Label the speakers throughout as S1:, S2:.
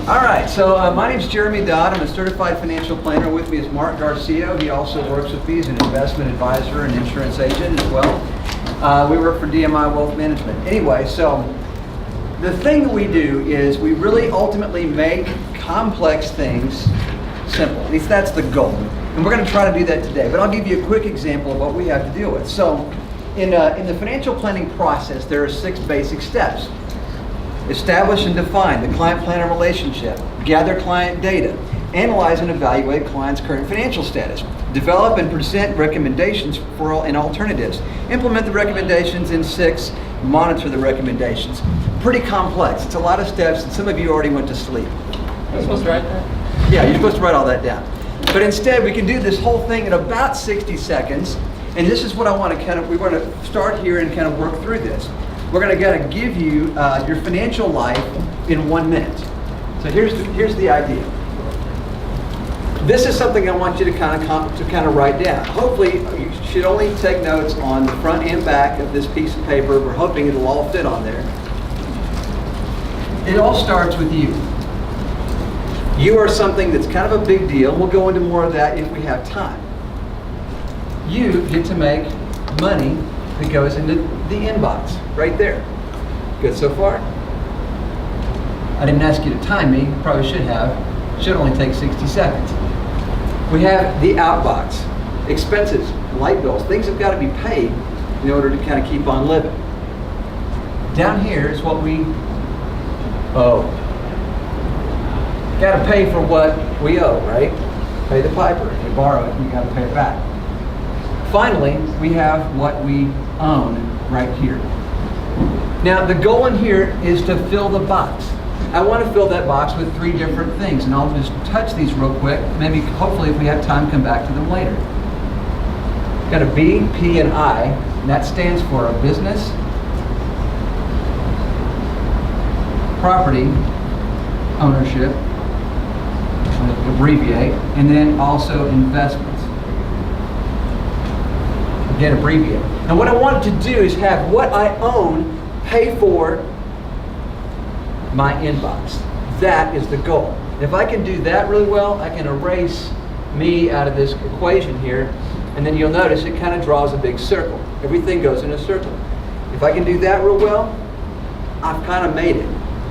S1: All right, so my name's Jeremy Dodd. I'm a certified financial planner. With me is Mark Garcia. He also works with me as an investment advisor and insurance agent as well. We work for DMI Wealth Management. Anyway, so the thing that we do is we really ultimately make complex things simple. At least that's the goal. And we're going to try to do that today. But I'll give you a quick example of what we have to deal with. So in the financial planning process, there are 6 basic steps. Establish and define the client-planner relationship. Gather client data. Analyze and evaluate client's current financial status. Develop and present recommendations and alternatives. Implement the recommendations. In 6, monitor the recommendations. Pretty complex. It's a lot of steps, and some of you already went to sleep.
S2: Am I supposed to write that?
S1: Yeah, you're supposed to write all that down. But instead, we can do this whole thing in about 60 seconds. And this is what I want to we want to start here and kind of work through this. We're going to give you your financial life in 1 minute. So here's the idea. This is something I want you to kind of write down. Hopefully, you should only take notes on the front and back of this piece of paper. We're hoping it'll all fit on there. It all starts with you. You are something that's kind of a big deal. We'll go into more of that if we have time. You get to make money that goes into the inbox, right there. Good so far? I didn't ask you to time me, probably should have. Should only take 60 seconds. We have the outbox. Expenses, light bills, things have got to be paid in order to kind of keep on living. Down here is what we owe. Got to pay for what we owe, right? Pay the piper. We borrow it, we got to pay it back. Finally, we have what we own right here. Now, the goal in here is to fill the box. I want to fill that box with 3 different things, and I'll just touch these real quick. Maybe, hopefully, if we have time, come back to them later. Got a B, P, and I, and that stands for a business, property, ownership, abbreviate, and then also investments. Again, abbreviate. And what I want to do is have what I own pay for my inbox. That is the goal. If I can do that really well, I can erase me out of this equation here, and then you'll notice it kind of draws a big circle. Everything goes in a circle. If I can do that real well, I've kind of made it,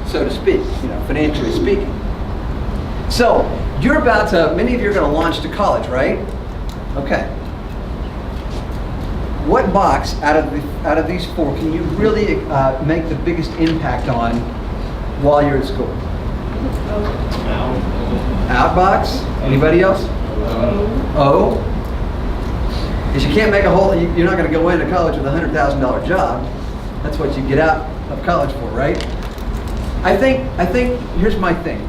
S1: so to speak, financially speaking. So, you're about to, many of you are going to launch to college, right? Okay. What box out of these 4 can you really make the biggest impact on while you're at school? Outbox. Anybody else? O. Because you can't make you're not going to go into college with a $100,000 job. That's what you get out of college for, right? I think here's my thing.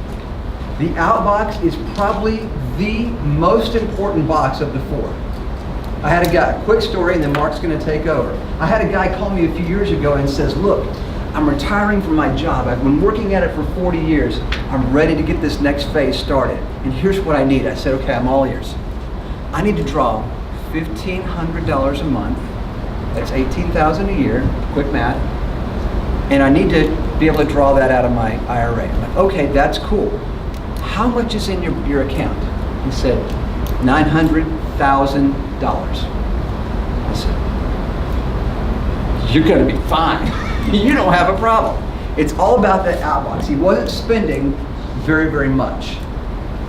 S1: The outbox is probably the most important box of the 4. I had a quick story, and then Mark's going to take over. I had a guy call me a few years ago and says, look, I'm retiring from my job. I've been working at it for 40 years. I'm ready to get this next phase started. And here's what I need. I said, okay, I'm all ears. I need to draw $1,500 a month. That's $18,000 a year, quick math. And I need to be able to draw that out of my IRA. I'm like, okay, that's cool. How much is in your account? He said, $900,000. I said, you're going to be fine. You don't have a problem. It's all about that outbox. He wasn't spending very, very much.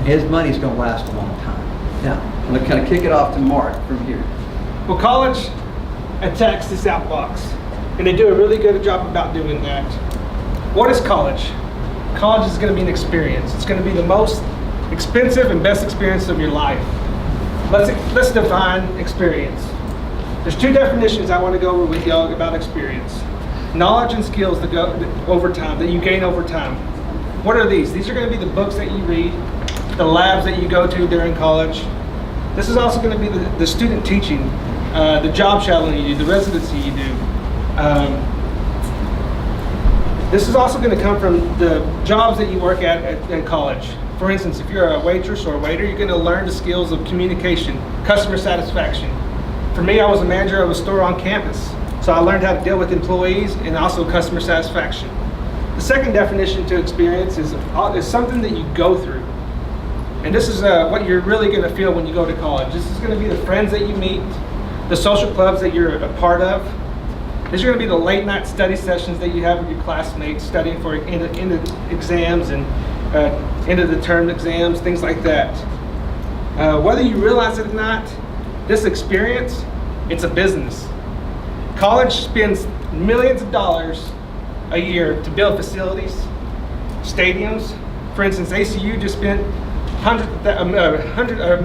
S1: His money's going to last a long time. Now, I'm going to kind of kick it off to Mark from here.
S3: Well, college attacks this outbox, and they do a really good job about doing that. What is college? College is going to be an experience. It's going to be the most expensive and best experience of your life. Let's define experience. There's 2 definitions I want to go over with y'all about experience. Knowledge and skills that go over time, that you gain over time. What are these? These are going to be the books that you read, the labs that you go to during college. This is also going to be the student teaching, the job shadowing you do, the residency you do. This is also going to come from the jobs that you work at college. For instance, if you're a waitress or a waiter, you're going to learn the skills of communication, customer satisfaction. For me, I was a manager of a store on campus, so I learned how to deal with employees and also customer satisfaction. The second definition to experience is something that you go through. And this is what you're really going to feel when you go to college. This is going to be the friends that you meet, the social clubs that you're a part of. These are going to be the late night study sessions that you have with your classmates, studying for end of exams and end of the term exams, things like that. Whether you realize it or not, this experience, it's a business. College spends millions of dollars a year to build facilities, stadiums. For instance, ACU just spent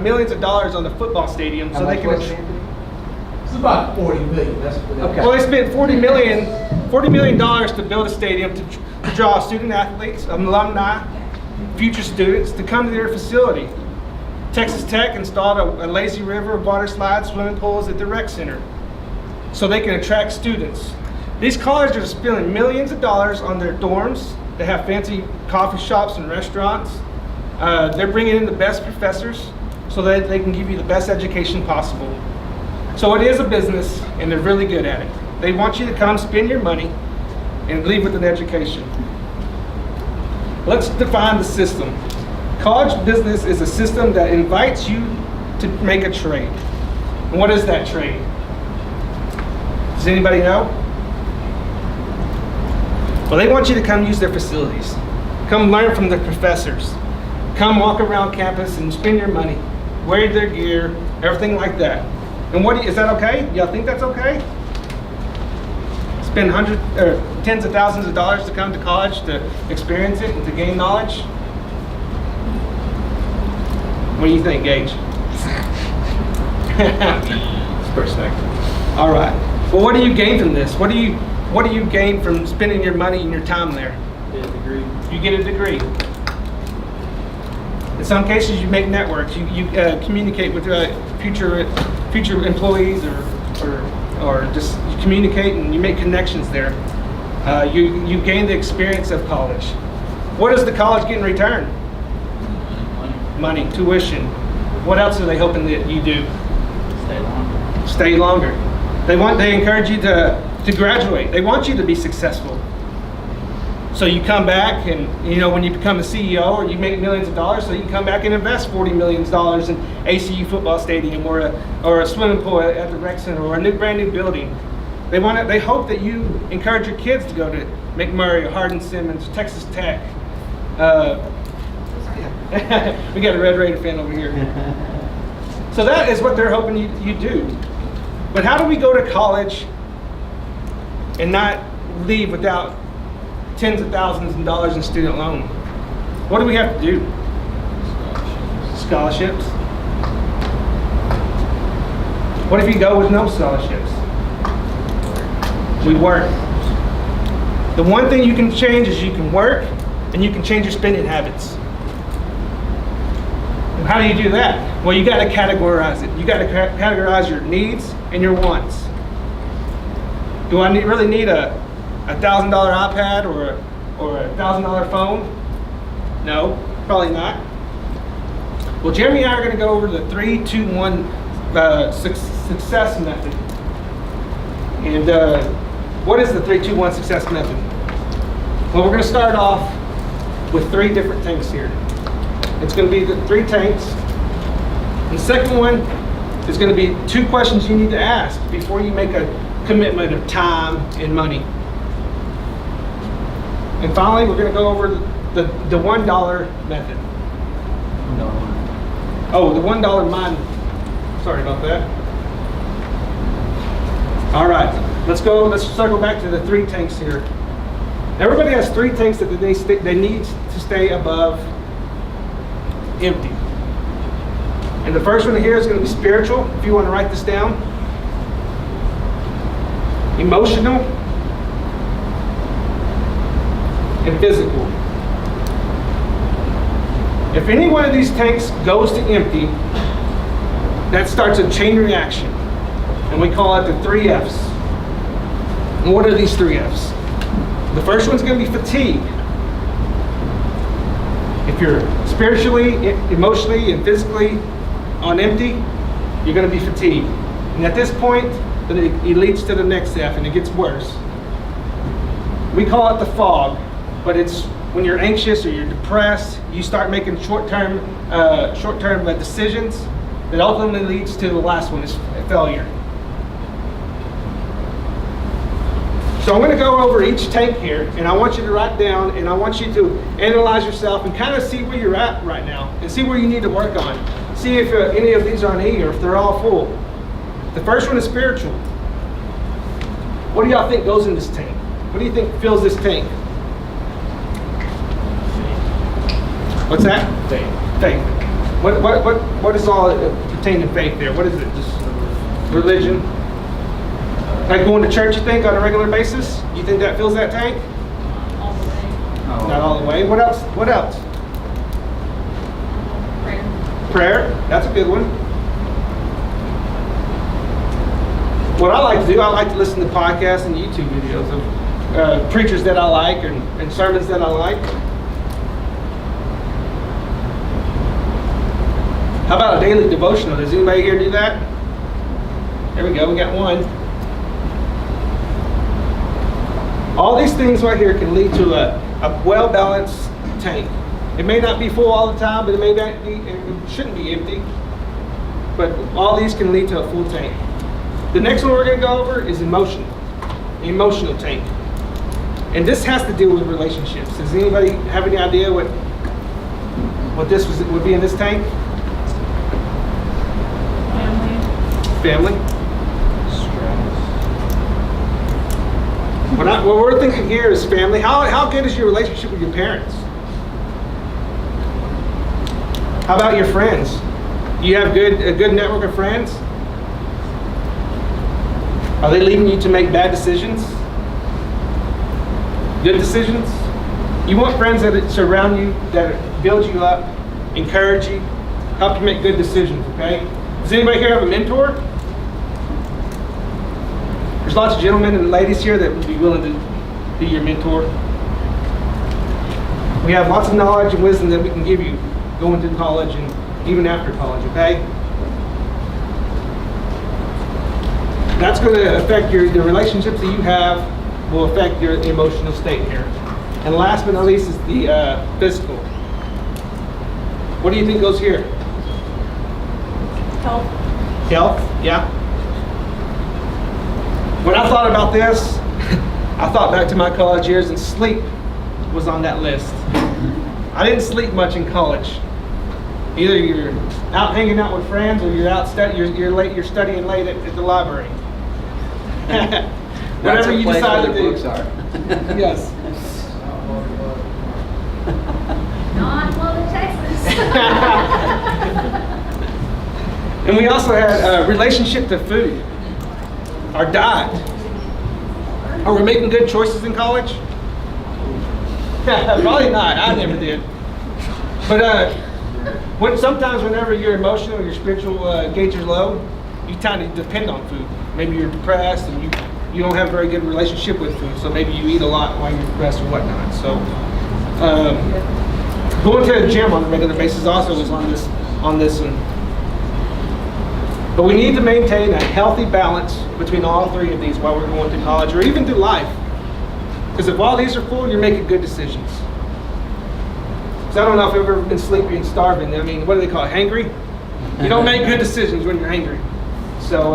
S3: millions of dollars on the football stadium so they can.
S4: It's about 40 million. That's
S1: Okay.
S3: Well, they spent $40 million to build a stadium to draw student athletes, alumni, future students to come to their facility. Texas Tech installed a lazy river, water slides, swimming pools at the rec center so they can attract students. These colleges are spending millions of dollars on their dorms. They have fancy coffee shops and restaurants. They're bringing in the best professors so that they can give you the best education possible. So it is a business, and they're really good at it. They want you to come spend your money and leave with an education. Let's define the system. College business is a system that invites you to make a trade. And what is that trade? Does anybody know? Well, they want you to come use their facilities. Come learn from the professors. Come walk around campus and spend your money. Wear their gear, everything like that. And is that okay? Y'all think that's okay? Spend tens of thousands of dollars to come to college to experience it and to gain knowledge? What do you think, Gage?
S2: It's perspective.
S3: All right. Well, what do you gain from this? What do you gain from spending your money and your time there?
S2: Get a degree.
S3: You get a degree. In some cases, you make networks. You communicate with future employees or just you communicate and you make connections there. You gain the experience of college. What does the college get in return? Money, tuition. What else are they hoping that you do?
S2: Stay longer.
S3: Stay longer. They encourage you to graduate. They want you to be successful. So you come back and, when you become a CEO or you make millions of dollars, so you can come back and invest $40 million in ACU football stadium or a swimming pool at the rec center or a brand new building. They hope that you encourage your kids to go to McMurray, Hardin-Simmons, Texas Tech. We got a Red Raider fan over here. So that is what they're hoping you do. But how do we go to college and not leave without tens of thousands of dollars in student loan? What do we have to do? Scholarships. What if you go with no scholarships? We work. The one thing you can change is you can work and you can change your spending habits. And how do you do that? Well, you got to categorize it. You got to categorize your needs and your wants. Do I really need a $1,000 iPad or a $1,000 phone? No, probably not. Well, Jeremy and I are going to go over the 3-2-1 success method. And what is the 3-2-1 success method? Well, we're going to start off with 3 different tanks here. It's going to be the 3 tanks. The second one is going to be 2 questions you need to ask before you make a commitment of time and money. And finally, we're going to go over the $1 method. Oh, the $1 mine. Sorry about that. All right, let's circle back to the 3 tanks here. Everybody has 3 tanks that they need to stay above empty. And the first one here is going to be spiritual, if you want to write this down. Emotional. And physical. If any one of these tanks goes to empty, that starts a chain reaction. And we call it the 3 F's. And what are these 3 F's? The first one's going to be fatigue. If you're spiritually, emotionally, and physically on empty, you're going to be fatigued. And at this point, it leads to the next F, and it gets worse. We call it the fog. but it's when you're anxious or you're depressed, you start making short-term decisions that ultimately leads to the last one, is failure. So I'm going to go over each tank here, and I want you to write down, and I want you to analyze yourself and kind of see where you're at right now, and see where you need to work on. See if any of these are on E or if they're all full. The first one is spiritual. What do y'all think goes in this tank? What do you think fills this tank? What's that?
S2: Faith.
S3: Faith. What is all pertaining to faith there? What is it? Just religion? Like going to church, you think, on a regular basis? You think that fills that tank?
S5: All the way.
S3: Not all the way. What else? What else?
S5: Prayer.
S3: Prayer. That's a good one. What I like to do, I like to listen to podcasts and YouTube videos of preachers that I like and sermons that I like. How about a daily devotional? Does anybody here do that? There we go, we got one. All these things right here can lead to a well-balanced tank. It may not be full all the time, but it may not be, it shouldn't be empty. But all these can lead to a full tank. The next one we're going to go over is emotion. The emotional tank. And this has to do with relationships. Does anybody have any idea what this would be in this tank? Family. What we're thinking here is family. How good is your relationship with your parents? How about your friends? Do you have a good network of friends? Are they leading you to make bad decisions? Good decisions? You want friends that surround you, that build you up, encourage you, help you make good decisions, okay? Does anybody here have a mentor? There's lots of gentlemen and ladies here that would be willing to be your mentor. We have lots of knowledge and wisdom that we can give you going to college and even after college, okay? That's going to affect the relationships that you have, will affect your emotional state here. And last but not least is the physical. What do you think goes here?
S5: Health.
S3: Health, yeah. When I thought about this, I thought back to my college years, and sleep was on that list. I didn't sleep much in college. Either you're out hanging out with friends, or you're out you're studying late at the library. Whatever you decide to do.
S1: Books are.
S3: Yes.
S5: Not Logan, Texas.
S3: And we also had a relationship to food, our diet. Are we making good choices in college? Probably not. I never did. But sometimes whenever you're emotional, your spiritual gauge is low, you kind of depend on food. Maybe you're depressed and you don't have a very good relationship with food, so maybe you eat a lot while you're depressed or whatnot. So going to the gym on a regular basis also is on this one. But we need to maintain a healthy balance between all three of these while we're going through college or even through life. Because if all these are full, you're making good decisions. So I don't know if you've ever been sleepy and starving. I mean, what do they call it? Hangry? You don't make good decisions when you're hangry. So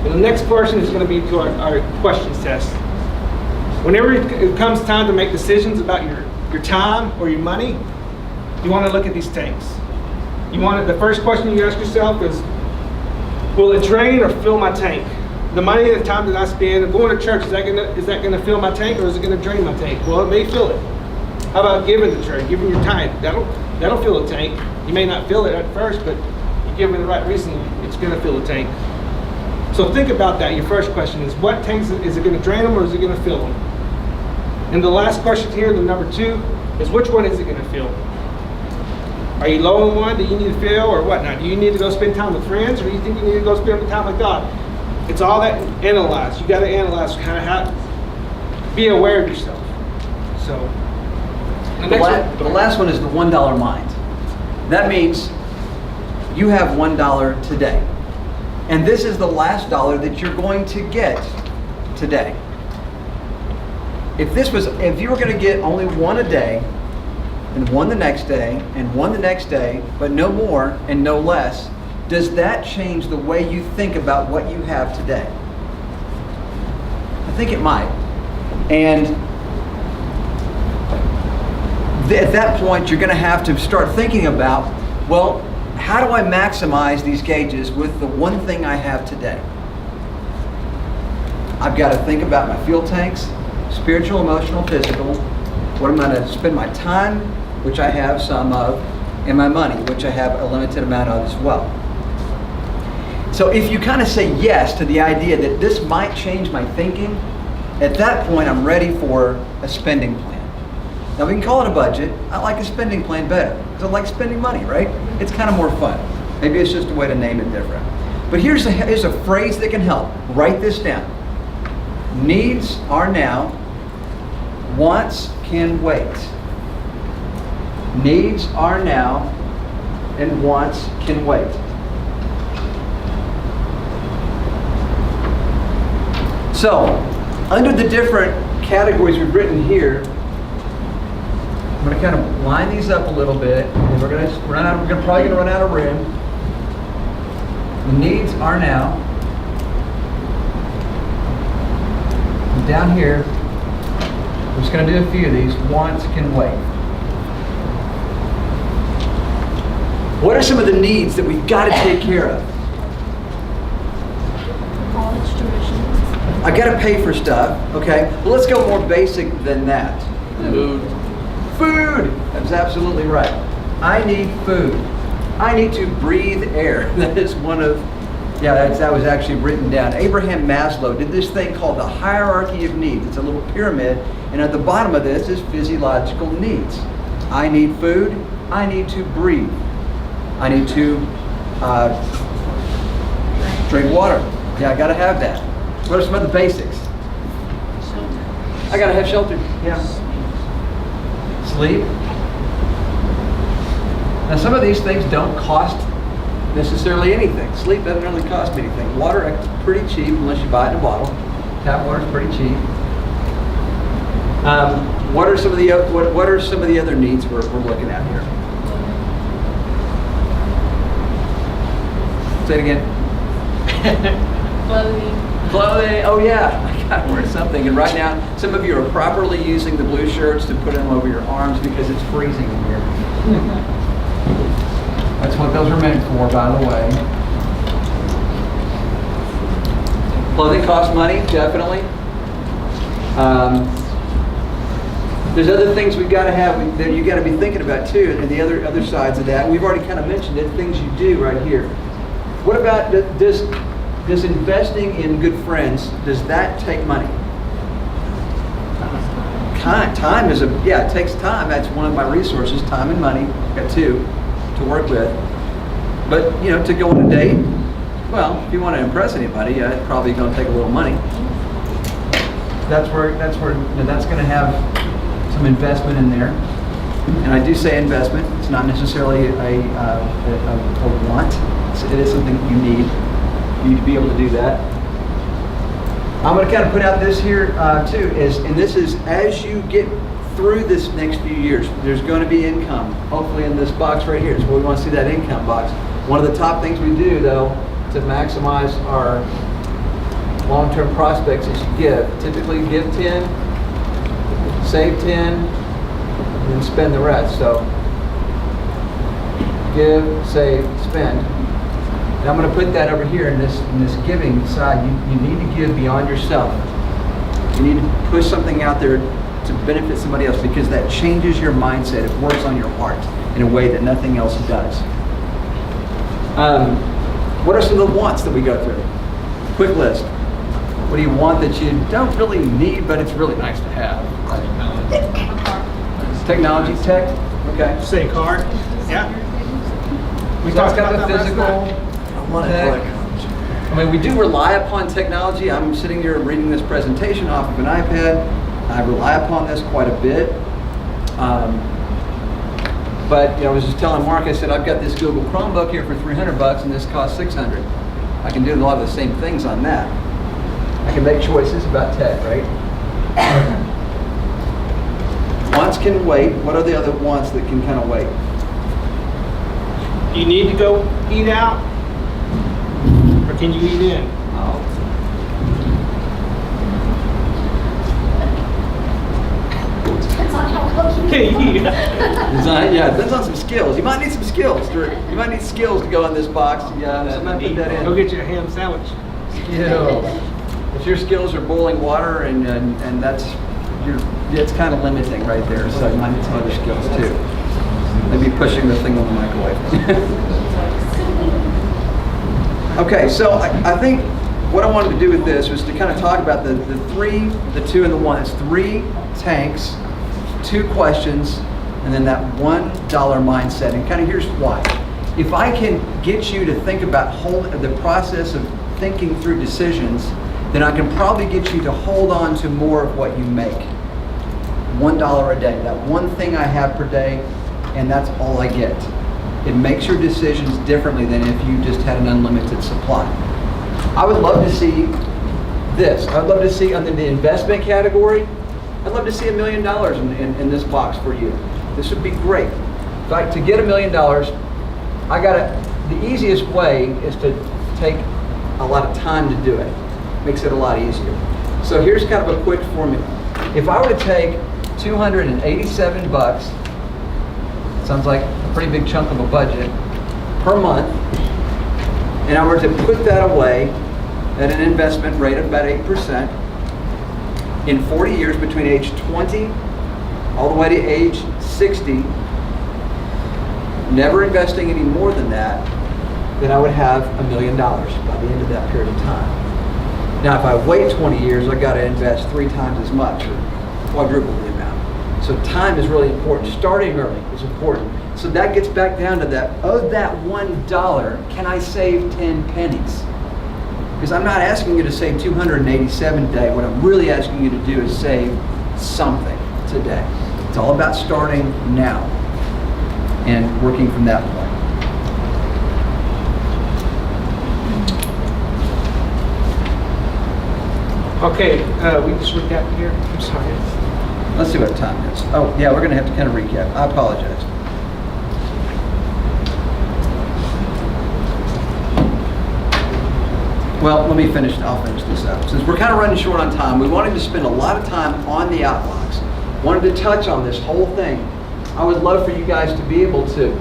S3: the next portion is going to be to our questions test. Whenever it comes time to make decisions about your time or your money, you want to look at these tanks. The first question you ask yourself is, will it drain or fill my tank? The money and the time that I spend going to church, is that gonna fill my tank, or is it gonna drain my tank? Well, it may fill it. How about giving to church, giving your time? That'll fill a tank. You may not feel it at first, but you give it the right reason, it's gonna fill a tank. So think about that. Your first question is, what tanks is it gonna drain them or is it gonna fill them? And the last question here, the number 2, is which one is it gonna fill? Are you low on one? Do you need to fill or whatnot? Do you need to go spend time with friends, or do you think you need to go spend time with God? It's all that analyze. You got to analyze kind of how, be aware of yourself. So,
S1: The last one is the $1 mind. That means you have $1 today. And this is the last dollar that you're going to get today. if you were going to get only one a day, and one the next day, and one the next day, but no more and no less, does that change the way you think about what you have today? I think it might. And at that point, you're going to have to start thinking about, well, how do I maximize these gauges with the one thing I have today? I've got to think about my fuel tanks, spiritual, emotional, physical, what I'm going to spend my time, which I have some of, and my money, which I have a limited amount of as well. So if you kind of say yes to the idea that this might change my thinking, at that point I'm ready for a spending plan. Now we can call it a budget. I like a spending plan better because I like spending money, right? It's kind of more fun. Maybe it's just a way to name it different. But here's a phrase that can help. Write this down. Needs are now, wants can wait. Needs are now, and wants can wait. So, under the different categories we've written here, I'm going to kind of line these up a little bit, and we're probably going to run out of room. The needs are now. And down here, we're just going to do a few of these. Wants can wait. What are some of the needs that we've got to take care of?
S5: College tuition.
S1: I got to pay for stuff. Okay, well, let's go more basic than that.
S2: Food.
S1: Food. That's absolutely right. I need food. I need to breathe air. That is one of, that was actually written down. Abraham Maslow did this thing called the hierarchy of needs. It's a little pyramid, and at the bottom of this is physiological needs. I need food. I need to breathe. I need to drink water. Yeah, I got to have that. What are some of the basics? I got to have shelter. Yeah. Sleep. Now some of these things don't cost necessarily anything. Sleep doesn't really cost me anything. Water is pretty cheap unless you buy it in a bottle. Tap water is pretty cheap. What are some of the other needs we're looking at here? Say it again. Clothing. Oh yeah, I got to wear something. And right now, some of you are properly using the blue shirts to put them over your arms because it's freezing in here. That's what those are meant for, by the way. Clothing costs money, definitely. There's other things we've got to have that you got to be thinking about too, and the other sides of that. We've already kind of mentioned it. Things you do right here. What about does investing in good friends, does that take money? Time is it takes time. That's one of my resources, time and money. I've got two to work with. But to go on a date, well, if you want to impress anybody, it's probably going to take a little money. That's where that's going to have some investment in there. And I do say investment. It's not necessarily a want. It is something you need. You need to be able to do that. I'm going to kind of put out this here too, and this is as you get through this next few years, there's going to be income, hopefully in this box right here. So we want to see that income box. One of the top things we do though to maximize our long-term prospects is you give. Typically give 10, save 10, and then spend the rest. So give, save, spend. And I'm going to put that over here in this giving side. You need to give beyond yourself. You need to push something out there to benefit somebody else because that changes your mindset. It works on your heart in a way that nothing else does. What are some of the wants that we go through? Quick list. What do you want that you don't really need, but it's really nice to have? Technology, tech. Okay.
S3: Say car. Yeah. We
S1: So it's
S3: talked
S1: got
S3: about
S1: the
S3: that
S1: physical. Tech. I mean, we do rely upon technology. I'm sitting here reading this presentation off of an iPad. I rely upon this quite a bit. But I was just telling Mark, I said, I've got this Google Chromebook here for $300 and this costs $600. I can do a lot of the same things on that. I can make choices about tech, right? can wait. What are the other wants that can kind of wait?
S3: You need to go eat out, or can you eat in?
S5: Depends on how well you
S3: Okay,
S5: can
S3: yeah.
S1: Yeah, it depends on some skills. You might need some skills. You might need skills to go in this box. Yeah, so I might put that in.
S3: Go get you a ham sandwich.
S1: Skills. If your skills are boiling water and that's it's kind of limiting right there. So you might need some other skills too. Maybe pushing the thing on the microwave. Okay, so I think what I wanted to do with this was to kind of talk about the 3, the 2, and the 1. It's 3 tanks, 2 questions, and then that $1 mindset. And kind of here's why. If I can get you to think about the process of thinking through decisions, then I can probably get you to hold on to more of what you make. $1 a day, that one thing I have per day, and that's all I get. It makes your decisions differently than if you just had an unlimited supply. I would love to see this. I'd love to see under the investment category, I'd love to see $1 million in this box for you. This would be great. In fact, to get $1 million, the easiest way is to take a lot of time to do it. Makes it a lot easier. So here's kind of a quick formula. If I were to take $287, sounds like a pretty big chunk of a budget, per month, and I were to put that away at an investment rate of about 8%, in 40 years between age 20 all the way to age 60, never investing any more than that, then I would have $1 million by the end of that period of time. Now, if I wait 20 years, I've got to invest 3 times as much, or quadruple the amount. So time is really important. Starting early is important. So that gets back down to that, of that $1, can I save 10 pennies? Because I'm not asking you to save 287 a day. What I'm really asking you to do is save something today. It's all about starting now and working from that point.
S3: Okay, we just recap here. I'm sorry.
S1: Let's see what time it is. Oh, yeah, we're going to have to kind of recap. I apologize. Well, let me finish. I'll finish this up. Since we're kind of running short on time, we wanted to spend a lot of time on the outbox. Wanted to touch on this whole thing. I would love for you guys to be able to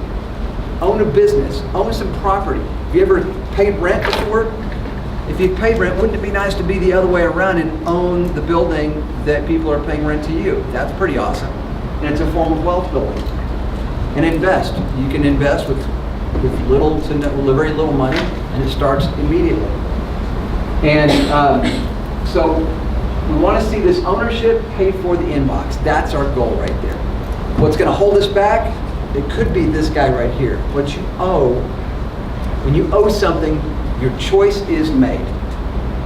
S1: own a business, own some property. Have you ever paid rent before? If you paid rent, wouldn't it be nice to be the other way around and own the building that people are paying rent to you? That's pretty awesome. And it's a form of wealth building. And invest. You can invest with little to very little money, and it starts immediately. And so we want to see this ownership pay for the inbox. That's our goal right there. What's going to hold us back? It could be this guy right here. What you owe, when you owe something, your choice is made.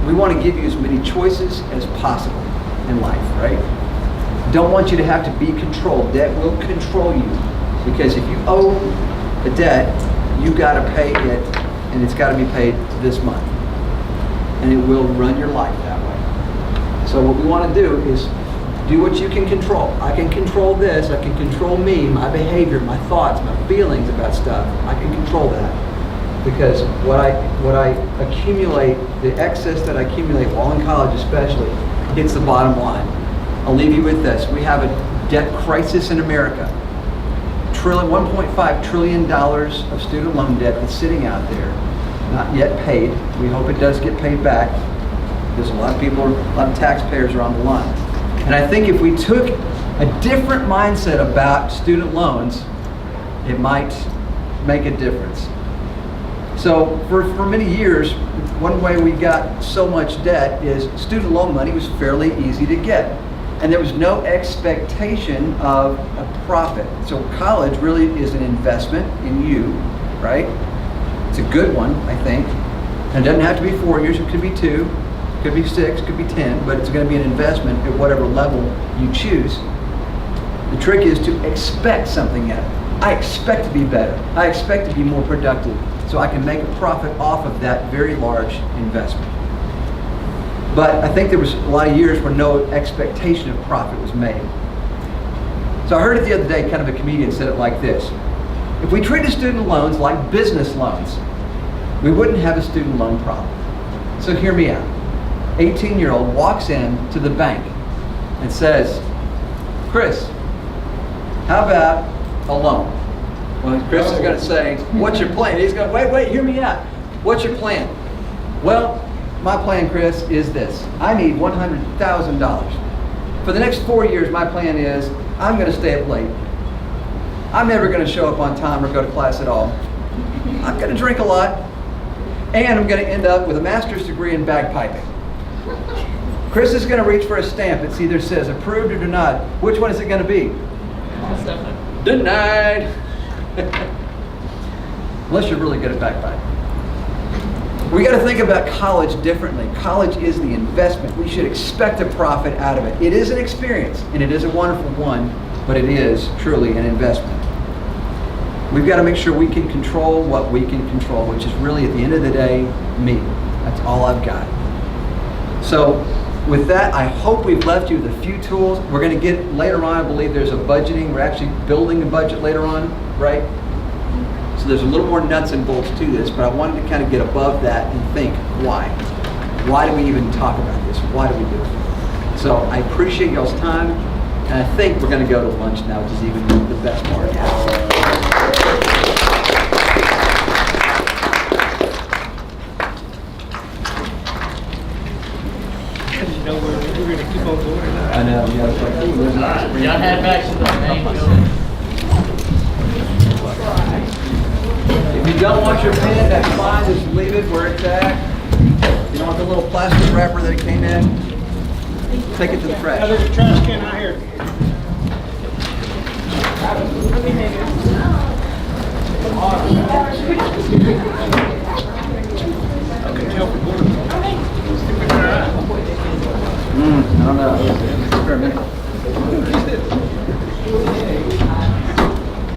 S1: We want to give you as many choices as possible in life, right? Don't want you to have to be controlled. Debt will control you, because if you owe a debt, you got to pay it, and it's got to be paid this month. And it will run your life that way. So what we want to do is do what you can control. I can control this. I can control me, my behavior, my thoughts, my feelings about stuff. I can control that. Because what I accumulate, the excess that I accumulate while in college especially, hits the bottom line. I'll leave you with this. We have a debt crisis in America. $1.5 trillion of student loan debt that's sitting out there, not yet paid. We hope it does get paid back, because a lot of taxpayers are on the line. And I think if we took a different mindset about student loans, it might make a difference. So for many years, one way we got so much debt is student loan money was fairly easy to get. And there was no expectation of a profit. So college really is an investment in you, right? It's a good one, I think. And it doesn't have to be 4 years, it could be 2, it could be 6, it could be 10, but it's going to be an investment at whatever level you choose. The trick is to expect something out of it. I expect to be better. I expect to be more productive, so I can make a profit off of that very large investment. But I think there was a lot of years where no expectation of profit was made. So I heard it the other day, kind of a comedian said it like this. If we treated student loans like business loans, we wouldn't have a student loan problem. So hear me out. 18-year-old walks in to the bank and says, Chris, how about a loan? Well, Chris is going to say, what's your plan? He's going, wait, hear me out. What's your plan? Well, my plan, Chris, is this. I need $100,000. For the next 4 years, my plan is I'm going to stay up late. I'm never going to show up on time or go to class at all. I'm going to drink a lot. And I'm going to end up with a master's degree in bagpiping. Chris is going to reach for a stamp. It either says approved or denied. Which one is it going to be? Denied. Unless you're really good at bagpiping. We got to think about college differently. College is the investment. We should expect a profit out of it. It is an experience, and it is a wonderful one, but it is truly an investment. We've got to make sure we can control what we can control, which is really, at the end of the day, me. That's all I've got. So with that, I hope we've left you with a few tools. We're going to get later on, I believe there's a budgeting. We're actually building a budget later on, right? So there's a little more nuts and bolts to this, but I wanted to kind of get above that and think, why? Why do we even talk about this? Why do we do it? So I appreciate y'all's time, and I think we're going to go to lunch now, which is even the best part.
S3: You know, we're going to keep on going.
S1: I know, yeah. It's like, ooh, there's an
S2: Y'all head back to the main building.
S1: If you don't want your pen, that's fine, just leave it where it's at. You don't want the little plastic wrapper that it came in, take it to the
S3: Now,
S1: trash.
S3: there's a trash can out here.